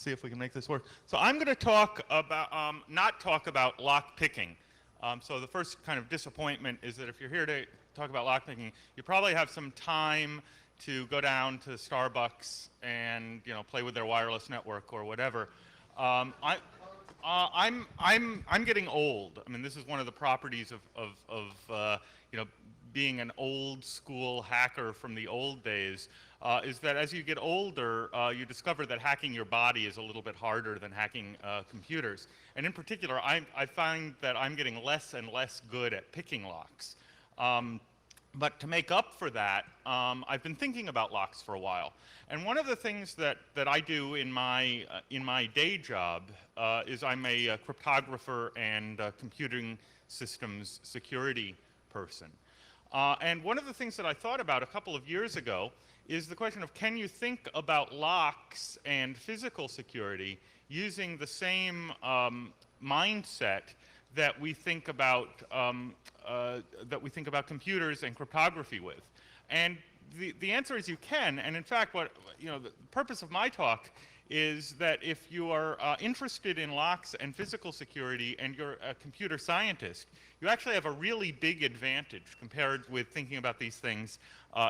see if we can make this work. So I'm going to talk about, not talk about lock picking. So the first kind of disappointment is that if you're here to talk about lock picking, you probably have some time to go down to Starbucks and play with their wireless network or whatever. I'm getting old. I mean, this is one of the properties of being an old school hacker from the old days, is that as you get older, you discover that hacking your body is a little bit harder than hacking computers. And in particular, I find that I'm getting less and less good at picking locks. But to make up for that, I've been thinking about locks for a while. And one of the things that I do in my day job is I'm a cryptographer and computing systems security person. And one of the things that I thought about a couple of years ago is the question of, can you think about locks and physical security using the same mindset that we think about computers and cryptography with? And the answer is you can. And in fact, the purpose of my talk is that if you are interested in locks and physical security and you're a computer scientist, you actually have a really big advantage compared with thinking about these things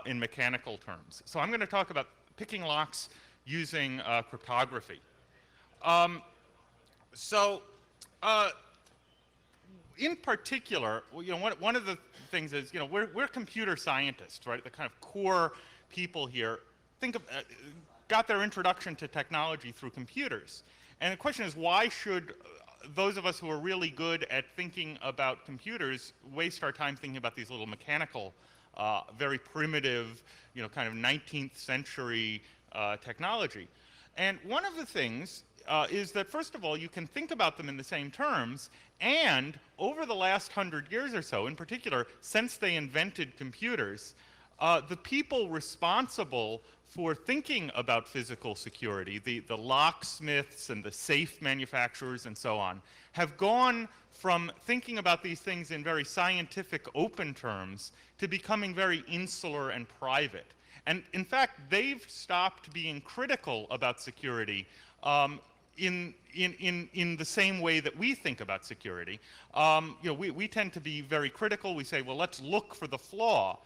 in mechanical terms. So I'm going to talk about picking locks using cryptography. In particular, one of the things is, we're computer scientists, right? The kind of core people here got their introduction to technology through computers. And the question is, why should those of us who are really good at thinking about computers waste our time thinking about these little mechanical, very primitive, kind of 19th century technology? And one of the things is that, first of all, you can think about them in the same terms, and over the last 100 years or so, in particular, since they invented computers, the people responsible for thinking about physical security, the locksmiths and the safe manufacturers and so on, have gone from thinking about these things in very scientific, open terms to becoming very insular and private. And in fact, they've stopped being critical about security in the same way that we think about security. We tend to be very critical. We say, well, let's look for the flaw.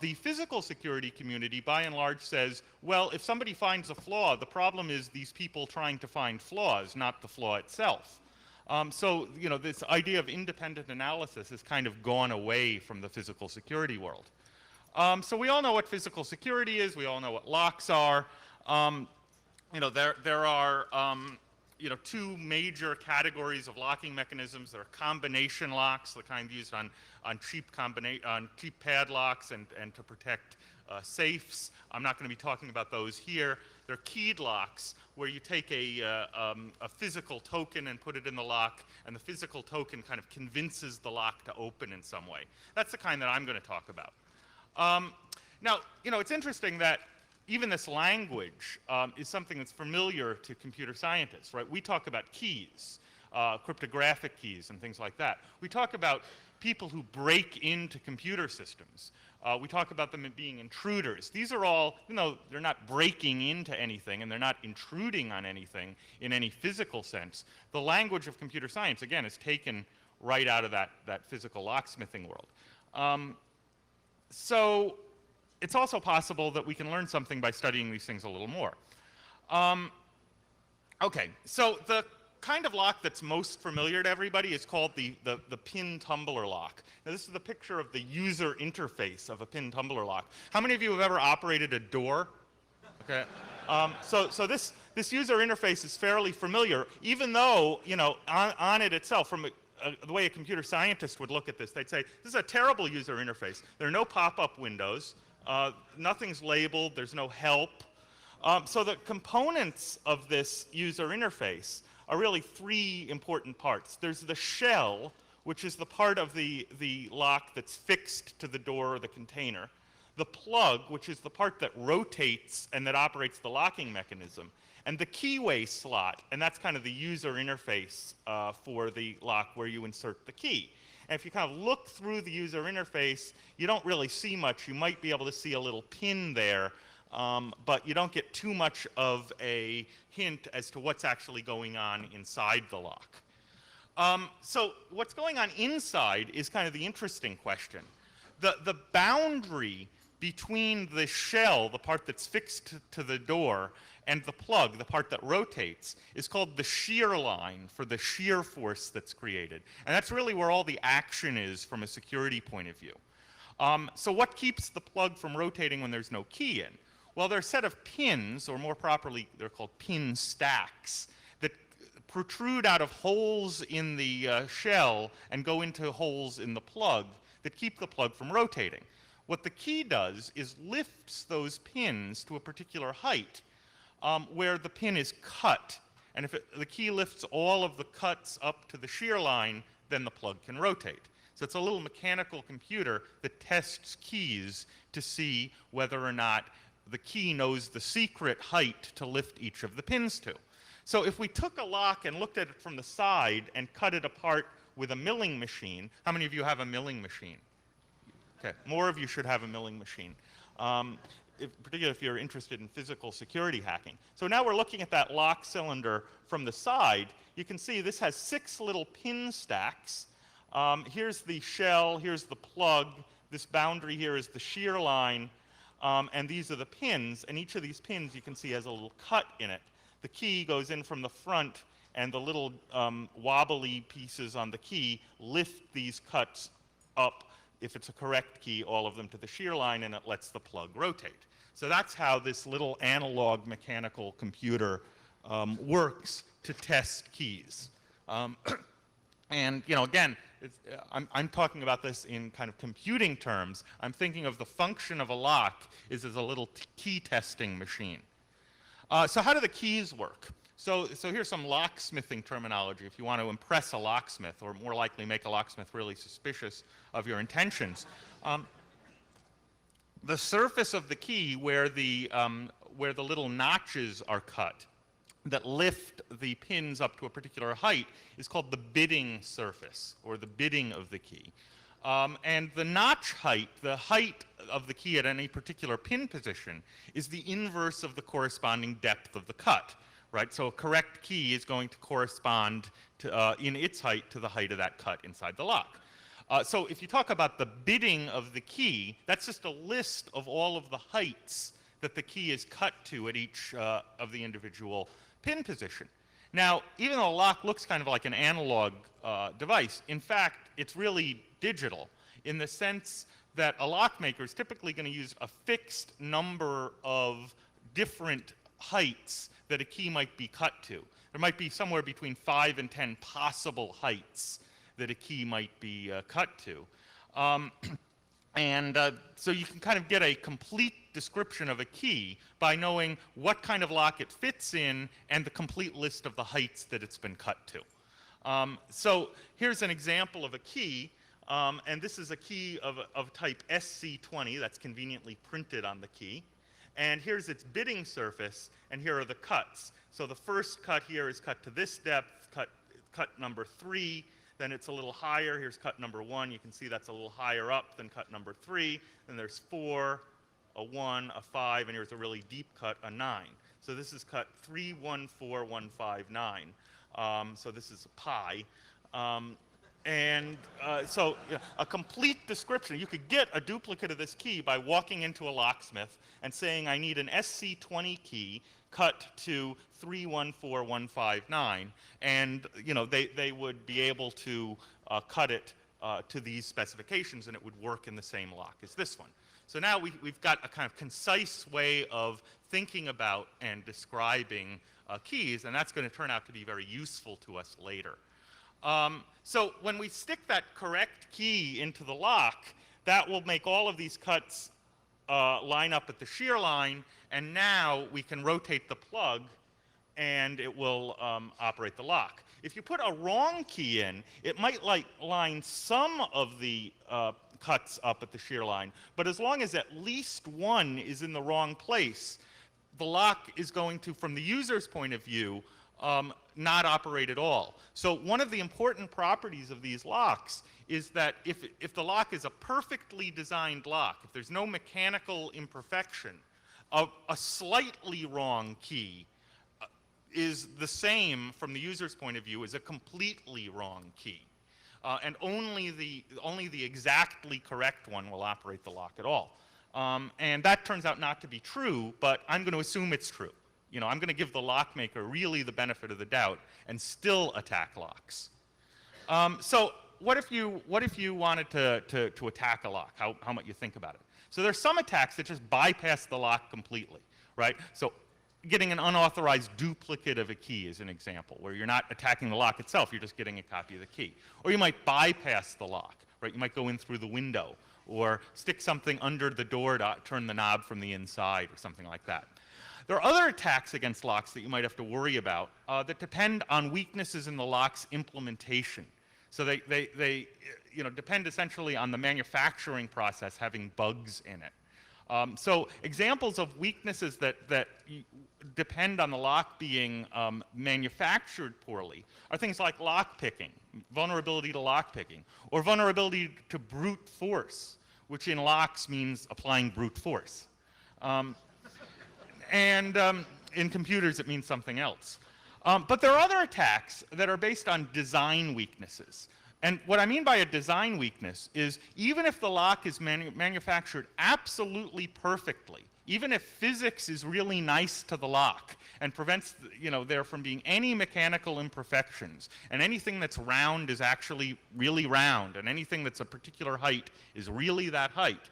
The physical security community, by and large, says, well, if somebody finds a flaw, the problem is these people trying to find flaws, not the flaw itself. So this idea of independent analysis has kind of gone away from the physical security world. So we all know what physical security is. We all know what locks are. There are two major categories of locking mechanisms. There are combination locks, the kind used on cheap padlocks and to protect safes. I'm not going to be talking about those here. There are keyed locks, where you take a physical token and put it in the lock, and the physical token kind of convinces the lock to open in some way. That's the kind that I'm going to talk about. Now, it's interesting that even this language is something that's familiar to computer scientists, right? We talk about keys, cryptographic keys and things like that. We talk about people who break into computer systems. We talk about them as being intruders. These are all, they're not breaking into anything and they're not intruding on anything in any physical sense. The language of computer science, again, is taken right out of that physical locksmithing world. So it's also possible that we can learn something by studying these things a little more. Okay, so the kind of lock that's most familiar to everybody is called the pin tumbler lock. Now, this is the picture of the user interface of a pin tumbler lock. How many of you have ever operated a door? Okay. So this user interface is fairly familiar, even though, on it itself, from the way a computer scientist would look at this, they'd say, this is a terrible user interface. There are no pop-up windows. Nothing's labeled. There's no help. So the components of this user interface are really three important parts. There's the shell, which is the part of the lock that's fixed to the door or the container. The plug, which is the part that rotates and that operates the locking mechanism. And the keyway slot, and that's kind of the user interface for the lock where you insert the key. And if you kind of look through the user interface, you don't really see much. You might be able to see a little pin there but you don't get too much of a hint as to what's actually going on inside the lock. So what's going on inside is kind of the interesting question. The boundary between the shell, the part that's fixed to the door, and the plug, the part that rotates, is called the shear line for the shear force that's created. And that's really where all the action is from a security point of view. So what keeps the plug from rotating when there's no key in? Well, there are a set of pins, or more properly, they're called pin stacks, that protrude out of holes in the shell and go into holes in the plug that keep the plug from rotating. What the key does is lifts those pins to a particular height where the pin is cut. And if the key lifts all of the cuts up to the shear line, then the plug can rotate. So it's a little mechanical computer that tests keys to see whether or not the key knows the secret height to lift each of the pins to. So if we took a lock and looked at it from the side and cut it apart with a milling machine, how many of you have a milling machine? Okay, more of you should have a milling machine, particularly if you're interested in physical security hacking. So now we're looking at that lock cylinder from the side. You can see this has 6 little pin stacks. Here's the shell, here's the plug, this boundary here is the shear line, and these are the pins, and each of these pins you can see has a little cut in it. The key goes in from the front, and the little wobbly pieces on the key lift these cuts up, if it's a correct key, all of them to the shear line, and it lets the plug rotate. So that's how this little analog mechanical computer works to test keys. And again, I'm talking about this in kind of computing terms. I'm thinking of the function of a lock is as a little key testing machine. So how do the keys work? So here's some locksmithing terminology if you want to impress a locksmith, or more likely make a locksmith really suspicious of your intentions. The surface of the key where the little notches are cut that lift the pins up to a particular height is called the bidding surface, or the bidding of the key. And the notch height, the height of the key at any particular pin position, is the inverse of the corresponding depth of the cut, right? So a correct key is going to correspond to, in its height to the height of that cut inside the lock. So if you talk about the bidding of the key, that's just a list of all of the heights that the key is cut to at each of the individual pin position. Now, even though a lock looks kind of like an analog device, in fact, it's really digital in the sense that a lockmaker is typically going to use a fixed number of different heights that a key might be cut to. There might be somewhere between 5 and 10 possible heights that a key might be cut to. So you can kind of get a complete description of a key by knowing what kind of lock it fits in and the complete list of the heights that it's been cut to. So here's an example of a key, and this is a key of type SC20 that's conveniently printed on the key. And here's its bidding surface, and here are the cuts. So the first cut here is cut to this depth, cut number 3. Then it's a little higher. Here's cut number 1. You can see that's a little higher up than cut number 3. Then there's 4, a 1, a 5, and here's a really deep cut, a 9. So this is cut 3, 1, 4, 1, 5, 9. So this is a pi. So a complete description. You could get a duplicate of this key by walking into a locksmith and saying, I need an SC20 key cut to 314159, and they would be able to cut it to these specifications, and it would work in the same lock as this one. So now we've got a kind of concise way of thinking about and describing keys, and that's going to turn out to be very useful to us later. So when we stick that correct key into the lock, that will make all of these cuts line up at the shear line, and now we can rotate the plug and it will operate the lock. If you put a wrong key in, it might line some of the cuts up at the shear line, but as long as at least one is in the wrong place, the lock is going to, from the user's point of view, not operate at all. So one of the important properties of these locks is that if the lock is a perfectly designed lock, if there's no mechanical imperfection, A slightly wrong key is the same from the user's point of view as a completely wrong key. And only the exactly correct one will operate the lock at all. And that turns out not to be true, but I'm going to assume it's true. You know, I'm going to give the lock maker really the benefit of the doubt and still attack locks. So what if you wanted to attack a lock? How might you think about it? So there's some attacks that just bypass the lock completely, right? So getting an unauthorized duplicate of a key is an example, where you're not attacking the lock itself, you're just getting a copy of the key. Or you might bypass the lock, right? You might go in through the window, or stick something under the door to turn the knob from the inside, or something like that. There are other attacks against locks that you might have to worry about that depend on weaknesses in the lock's implementation. So they depend essentially on the manufacturing process having bugs in it. So examples of weaknesses that depend on the lock being manufactured poorly are things like lockpicking, vulnerability to lockpicking, or vulnerability to brute force, which in locks means applying brute force. And in computers, it means something else. But there are other attacks that are based on design weaknesses. And what I mean by a design weakness is even if the lock is manufactured absolutely perfectly, even if physics is really nice to the lock and prevents there from being any mechanical imperfections, and anything that's round is actually really round, and anything that's a particular height is really that height,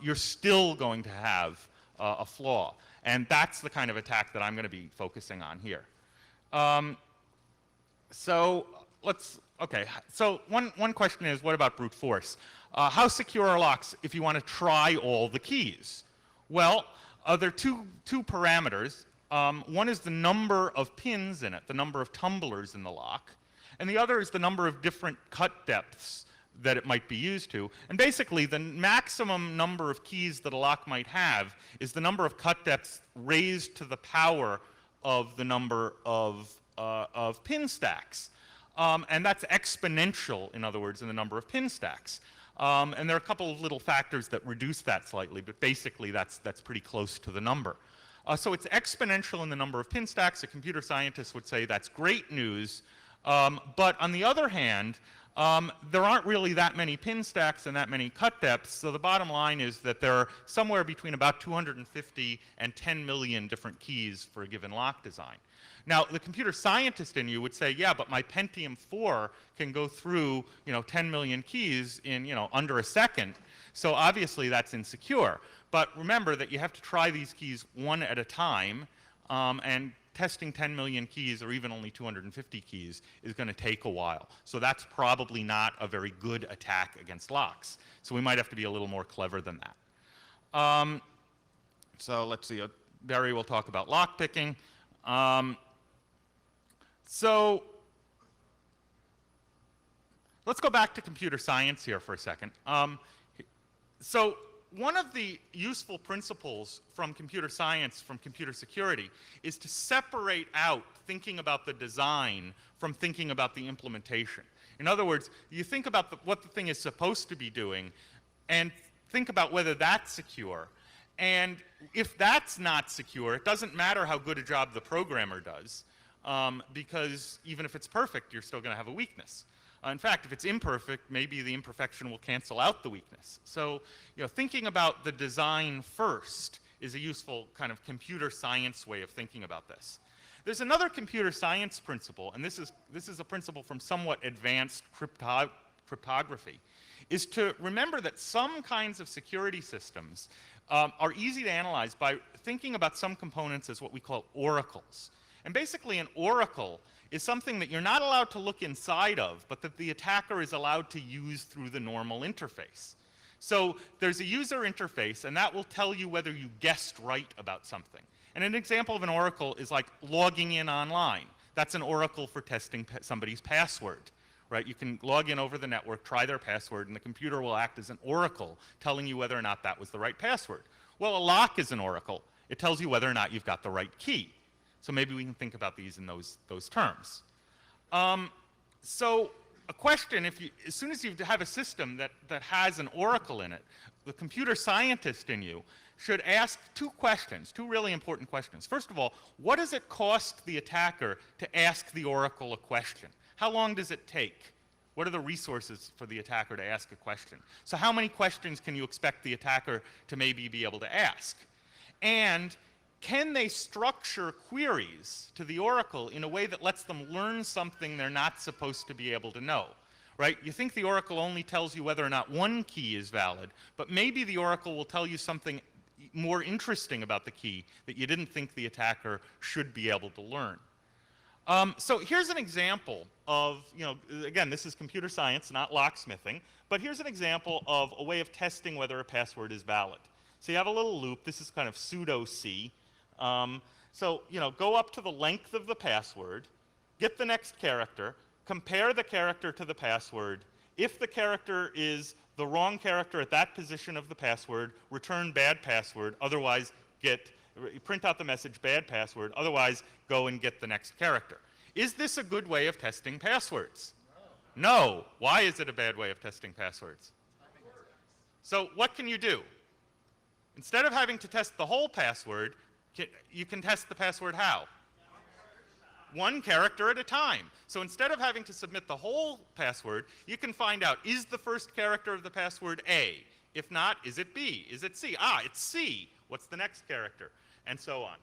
you're still going to have a flaw. And that's the kind of attack that I'm going to be focusing on here. So one question is, what about brute force? How secure are locks if you want to try all the keys? Well, there are two parameters. One is the number of pins in it, the number of tumblers in the lock, and the other is the number of different cut depths that it might be used to. And basically, the maximum number of keys that a lock might have is the number of cut depths raised to the power of the number of pin stacks. And that's exponential, in other words, in the number of pin stacks. And there are a couple of little factors that reduce that slightly, but basically that's pretty close to the number. So it's exponential in the number of pin stacks. A computer scientist would say that's great news. But on the other hand, there aren't really that many pin stacks and that many cut depths, so the bottom line is that there are somewhere between about 250 and 10 million different keys for a given lock design. Now, the computer scientist in you would say, yeah, but my Pentium 4 can go through 10 million keys in under a second, so obviously that's insecure. But remember that you have to try these keys one at a time, and testing 10 million keys or even only 250 keys is going to take a while. So that's probably not a very good attack against locks. So we might have to be a little more clever than that. So let's see. Barry will talk about lockpicking. So let's go back to computer science here for a second. So one of the useful principles from computer science, from computer security, is to separate out thinking about the design from thinking about the implementation. In other words, you think about what the thing is supposed to be doing and think about whether that's secure. And if that's not secure, it doesn't matter how good a job the programmer does, because even if it's perfect, you're still going to have a weakness. In fact, if it's imperfect, maybe the imperfection will cancel out the weakness. So, thinking about the design first is a useful kind of computer science way of thinking about this. There's another computer science principle, and this is a principle from somewhat advanced cryptography, is to remember that some kinds of security systems are easy to analyze by thinking about some components as what we call oracles. And basically, an oracle is something that you're not allowed to look inside of, but that the attacker is allowed to use through the normal interface. So there's a user interface, and that will tell you whether you guessed right about something. And an example of an oracle is like logging in online. That's an oracle for testing somebody's password, right? You can log in over the network, try their password, and the computer will act as an oracle, telling you whether or not that was the right password. Well, a lock is an oracle. It tells you whether or not you've got the right key. So maybe we can think about these in those terms. So a question, as soon as you have a system that has an oracle in it, the computer scientist in you should ask two questions, two really important questions. First of all, what does it cost the attacker to ask the oracle a question? How long does it take? What are the resources for the attacker to ask a question? So how many questions can you expect the attacker to maybe be able to ask? And can they structure queries to the oracle in a way that lets them learn something they're not supposed to be able to know? Right? You think the oracle only tells you whether or not one key is valid, but maybe the oracle will tell you something more interesting about the key that you didn't think the attacker should be able to learn. So here's an example of, again, this is computer science, not locksmithing, but here's an example of a way of testing whether a password is valid. So you have a little loop. This is kind of pseudo C. So, go up to the length of the password, get the next character, compare the character to the password. If the character is the wrong character at that position of the password, return bad password, otherwise print out the message bad password, otherwise go and get the next character. Is this a good way of testing passwords? No. Why is it a bad way of testing passwords? So what can you do? Instead of having to test the whole password, you can test the password how? One character at a time. So instead of having to submit the whole password, you can find out, is the first character of the password A? If not, is it B? Is it C? Ah, it's C. What's the next character? And so on.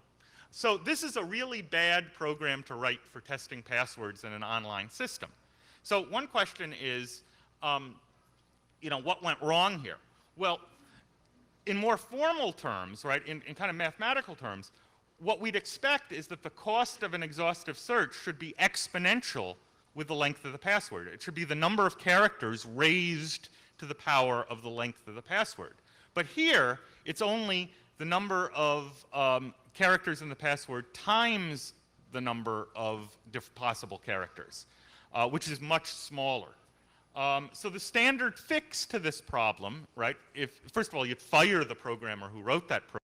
So this is a really bad program to write for testing passwords in an online system. So one question is, what went wrong here? Well, in more formal terms, right, in kind of mathematical terms, what we'd expect is that the cost of an exhaustive search should be exponential with the length of the password. It should be the number of characters raised to the power of the length of the password. But here, it's only the number of characters in the password times the number of possible characters, which is much smaller. So the standard fix to this problem, right, first of all, you'd fire the programmer who wrote that program.